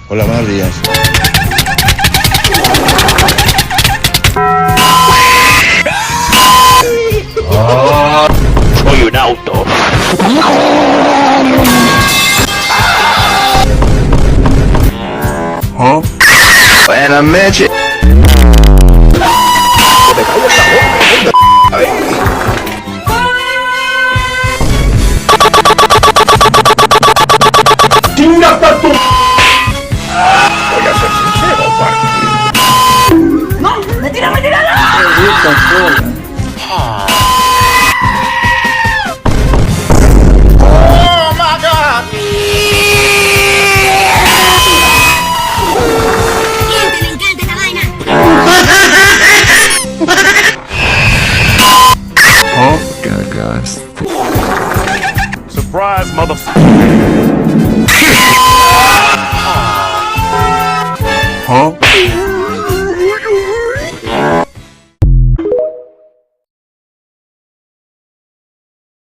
Hola, buenos días. Soy un auto. Buenas noches. Voy a ser sincero, Parky. ¡No! ¡Me tira, me tira! Oh my God. ¡Me encanta esta vaina! Oh, cagaste. Surprise, motherfucker.